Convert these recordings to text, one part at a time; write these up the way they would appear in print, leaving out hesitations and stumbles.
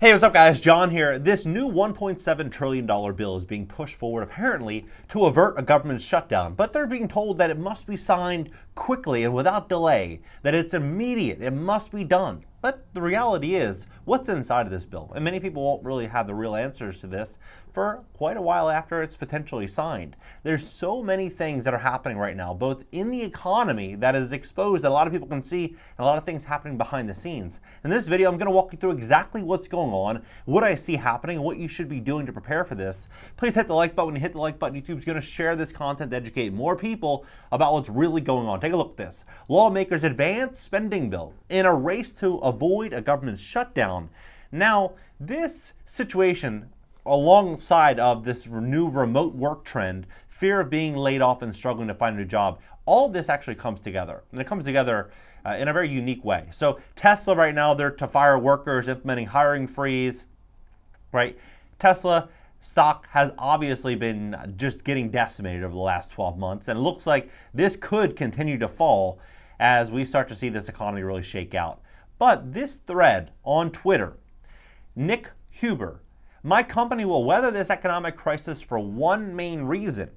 Hey, what's up guys? John here. This new $1.7 trillion bill is being pushed forward apparently to avert a government shutdown, but they're being told that it must be signed quickly and without delay, that it's immediate, it must be done. But the reality is, what's inside of this bill? And many people won't really have the real answers to this for quite a while after it's potentially signed. There's so many things that are happening right now, both in the economy that is exposed that a lot of people can see, and a lot of things happening behind the scenes. In this video, I'm going to walk you through exactly what's going on, what I see happening, and what you should be doing to prepare for this. Please hit the like button. When you hit the like button, YouTube's going to share this content to educate more people about what's really going on. Take a look at this. Lawmakers advance spending bill in a race to avoid a government shutdown. Now, this situation, alongside of this new remote work trend, fear of being laid off and struggling to find a new job, all of this actually comes together. And it comes together in a very unique way. So Tesla right now, they're to fire workers, implementing hiring freeze, right? Tesla stock has obviously been just getting decimated over the last 12 months. And it looks like this could continue to fall as we start to see this economy really shake out. But this thread on Twitter, Nick Huber, my company will weather this economic crisis for one main reason.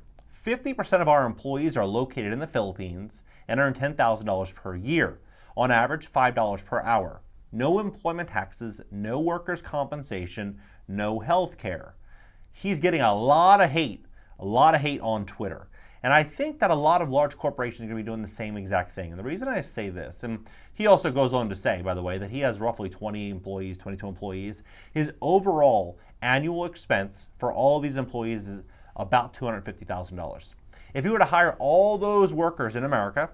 50% of our employees are located in the Philippines and earn $10,000 per year, on average $5 per hour. No employment taxes, no workers' compensation, no health care. He's getting a lot of hate on Twitter. And I think that a lot of large corporations are going to be doing the same exact thing. And the reason I say this, and he also goes on to say, by the way, that he has roughly 20 employees, 22 employees. His overall annual expense for all of these employees is about $250,000. If you were to hire all those workers in America,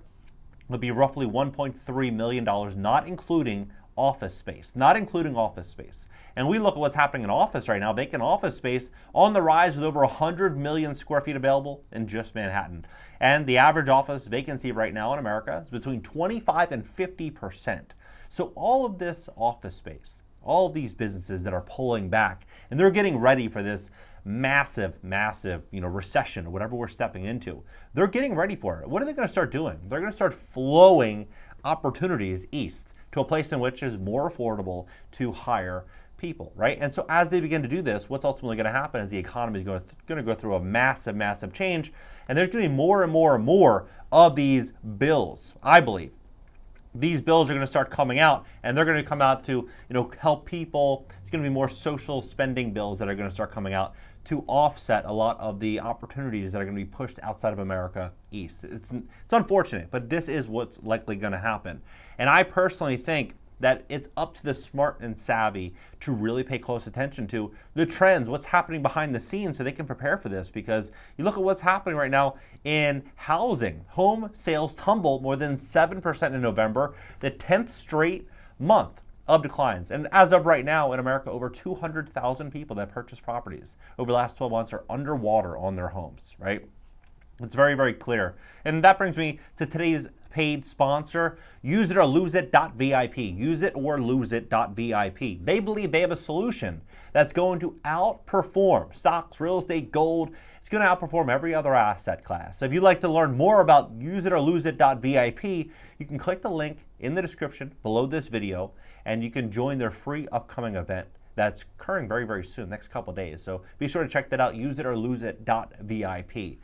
it would be roughly $1.3 million, not including office space. And we look at what's happening in office right now. Vacant office space on the rise with over 100 million square feet available in just Manhattan. And the average office vacancy right now in America is between 25 and 50%. So all of this office space, all of these businesses that are pulling back, and they're getting ready for this massive, recession or whatever we're stepping into. They're getting ready for it. What are they going to start doing? They're going to start flowing opportunities east to a place in which is more affordable to hire people, right? And so as they begin to do this, what's ultimately going to happen is the economy is going to go through a massive change, and there's going to be more and more of these bills. I believe these bills are going to start coming out, and they're going to come out to help people. It's going to be more social spending bills that are going to start coming out to offset a lot of the opportunities that are going to be pushed outside of America east. It's unfortunate, but this is what's likely going to happen. And I personally think that it's up to the smart and savvy to really pay close attention to the trends, what's happening behind the scenes, so they can prepare for this. Because you look at what's happening right now in housing. Home sales tumbled more than 7% in November, the 10th straight month of declines. And as of right now in America, over 200,000 people that purchased properties over the last 12 months are underwater on their homes, right? It's very clear. And that brings me to today's paid sponsor, useItorloseIt.vip. UseItorloseIt.vip. They believe they have a solution that's going to outperform stocks, real estate, gold. It's going to outperform every other asset class. So if you'd like to learn more about useItorloseIt.vip, you can click the link in the description below this video, and you can join their free upcoming event that's occurring very soon, next couple days. So be sure to check that out, useItorloseIt.vip.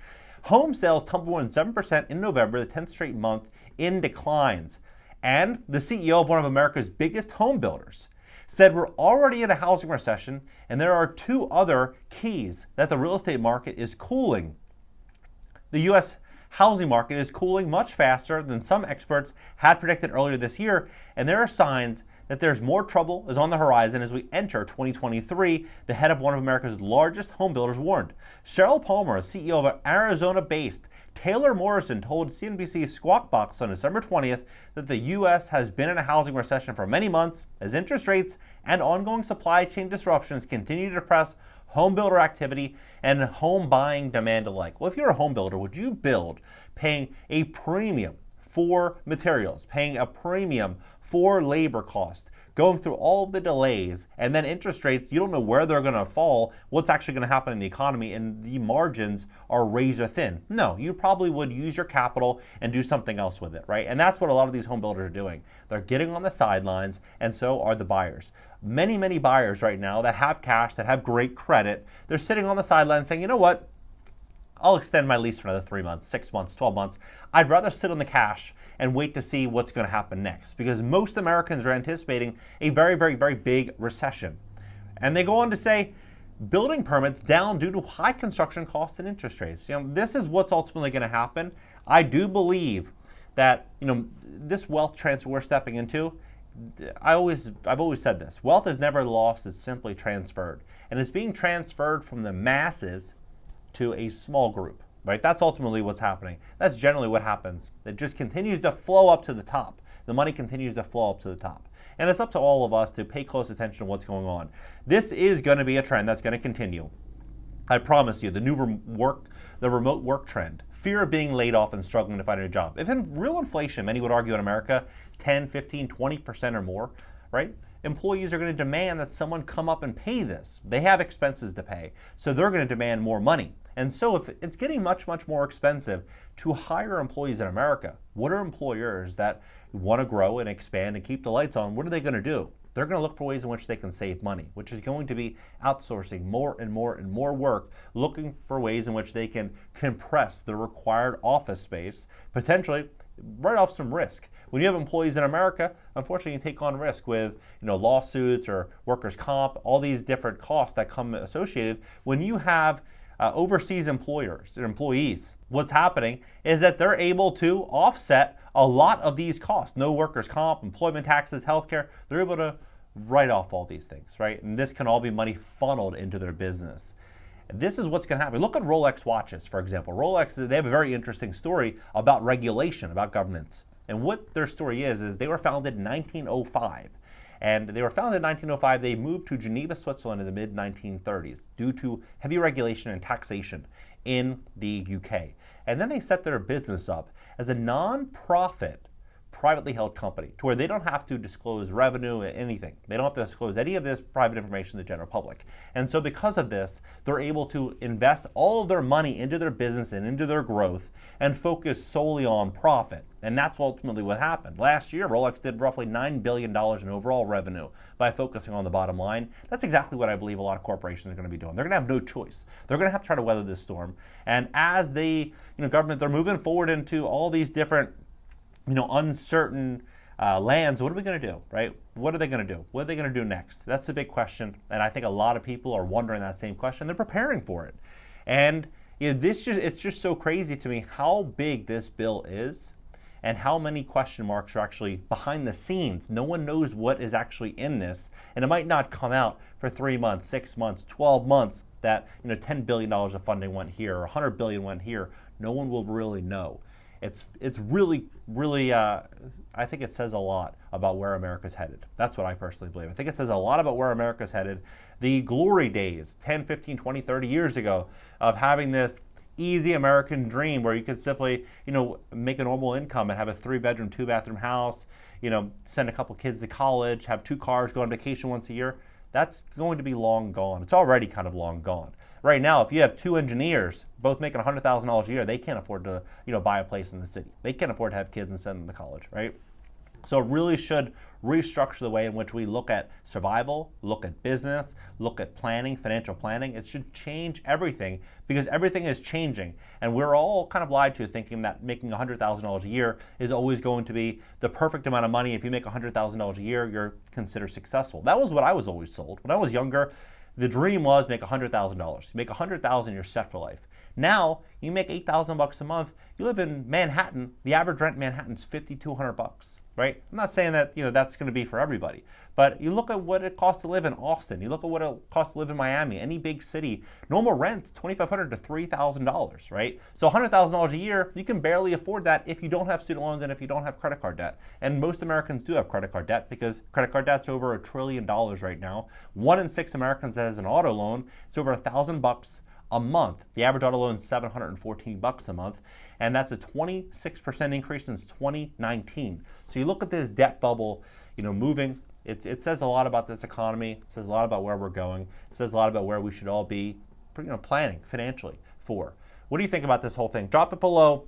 Home sales tumbled more than 7% in November, the 10th straight month in declines. And the CEO of one of America's biggest home builders said we're already in a housing recession, and there are two other keys that the real estate market is cooling. The U.S. housing market is cooling much faster than some experts had predicted earlier this year, and there are signs that there's more trouble is on the horizon as we enter 2023, the head of one of America's largest home builders warned. Sheryl Palmer, CEO of Arizona-based Taylor Morrison, told CNBC's Squawk Box on December 20th that the U.S. has been in a housing recession for many months as interest rates and ongoing supply chain disruptions continue to depress home builder activity and home buying demand alike. Well, if you're a home builder, would you build paying a premium for materials, paying a premium for labor cost, going through all of the delays, and then interest rates, you don't know where they're going to fall, what's actually going to happen in the economy, and the margins are razor thin. No, you probably would use your capital and do something else with it, right? And that's what a lot of these home builders are doing. They're getting on the sidelines, and so are the buyers. many, many buyers right now that have cash, that have great credit, they're sitting on the sidelines saying, you know what? I'll extend my lease for another 3 months, 6 months, 12 months. I'd rather sit on the cash and wait to see what's going to happen next, because most Americans are anticipating a very, very, very big recession. And they go on to say, building permits down due to high construction costs and interest rates. This is what's ultimately going to happen. I do believe that, this wealth transfer we're stepping into, I've always said this, wealth is never lost, it's simply transferred. And it's being transferred from the masses to a small group, right? That's ultimately what's happening. That's generally what happens. It just continues to flow up to the top. The money continues to flow up to the top. And it's up to all of us to pay close attention to what's going on. This is going to be a trend that's going to continue. I promise you, the remote work trend, fear of being laid off and struggling to find a new job. If in real inflation, many would argue in America, 10, 15, 20% or more, right? Employees are going to demand that someone come up and pay this. They have expenses to pay, so they're going to demand more money. And so if it's getting much, much more expensive to hire employees in America, what are employers that want to grow and expand and keep the lights on, what are they going to do? They're going to look for ways in which they can save money, which is going to be outsourcing more and more and more work, looking for ways in which they can compress the required office space, potentially write off some risk. When you have employees in America, unfortunately, you take on risk with lawsuits or workers' comp, all these different costs that come associated. When you have overseas employees, what's happening is that they're able to offset a lot of these costs. No workers' comp, employment taxes, healthcare. They're able to write off all these things, right? And this can all be money funneled into their business. This is what's going to happen. Look at Rolex watches, for example. Rolex, they have a very interesting story about regulation, about governance. And what their story is they were founded in 1905. And they were founded in 1905. They moved to Geneva, Switzerland in the mid-1930s due to heavy regulation and taxation in the UK. And then they set their business up as a non-profit, privately held company to where they don't have to disclose revenue or anything. They don't have to disclose any of this private information to the general public. And so because of this, they're able to invest all of their money into their business and into their growth and focus solely on profit. And that's ultimately what happened. Last year, Rolex did roughly $9 billion in overall revenue by focusing on the bottom line. That's exactly what I believe a lot of corporations are going to be doing. They're going to have no choice. They're going to have to try to weather this storm. And as they, government, they're moving forward into all these different uncertain lands. What are we going to do, right? What are they going to do? What are they going to do next? That's the big question, and I think a lot of people are wondering that same question. They're preparing for it, and it's just so crazy to me how big this bill is, and how many question marks are actually behind the scenes. No one knows what is actually in this, and it might not come out for 3 months, 6 months, 12 months that $10 billion of funding went here or $100 billion went here. No one will really know. It's really, really, I think it says a lot about where America's headed. That's what I personally believe. I think it says a lot about where America's headed. The glory days, 10, 15, 20, 30 years ago, of having this easy American dream where you could simply, make a normal income and have a 3-bedroom, 2-bathroom house, send a couple kids to college, have 2 cars, go on vacation once a year. That's going to be long gone. It's already kind of long gone. Right now, if you have 2 engineers, both making $100,000 a year, they can't afford to, buy a place in the city. They can't afford to have kids and send them to college, right? So it really should restructure the way in which we look at survival, look at business, look at planning, financial planning. It should change everything because everything is changing. And we're all kind of lied to thinking that making $100,000 a year is always going to be the perfect amount of money. If you make $100,000 a year, you're considered successful. That was what I was always sold. When I was younger, the dream was make $100,000. You make $100,000, you're set for life. Now you make $8,000 a month. You live in Manhattan. The average rent in Manhattan is $5,200, right? I'm not saying that that's going to be for everybody, but you look at what it costs to live in Austin. You look at what it costs to live in Miami, any big city. Normal rent's $2,500 to $3,000, right? So $100,000 a year, you can barely afford that if you don't have student loans and if you don't have credit card debt. And most Americans do have credit card debt because credit card debt's over $1 trillion right now. 1 in 6 Americans has an auto loan. It's over $1,000 a month. The average auto loan is $714 a month, and that's a 26% increase since 2019. So you look at this debt bubble, moving. It says a lot about this economy. It says a lot about where we're going. It says a lot about where we should all be, planning financially for. What do you think about this whole thing? Drop it below.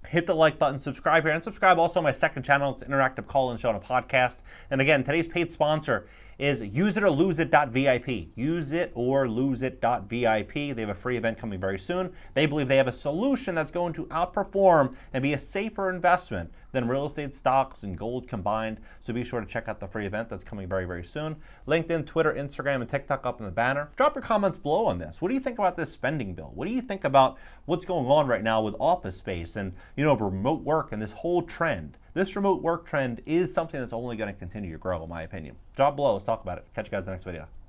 Hit the like button, subscribe here, and subscribe also to my second channel. It's Interactive Call-In Show and a podcast. And again, today's paid sponsor is useitOrLoseIt.vip. UseitOrLoseIt.vip. They have a free event coming very soon. They believe they have a solution that's going to outperform and be a safer investment than real estate, stocks, and gold combined. So be sure to check out the free event that's coming very, very soon. LinkedIn, Twitter, Instagram, and TikTok up in the banner. Drop your comments below on this. What do you think about this spending bill? What do you think about what's going on right now with office space and, remote work and this whole trend? This remote work trend is something that's only going to continue to grow, in my opinion. Drop below. Let's talk about it. Catch you guys in the next video.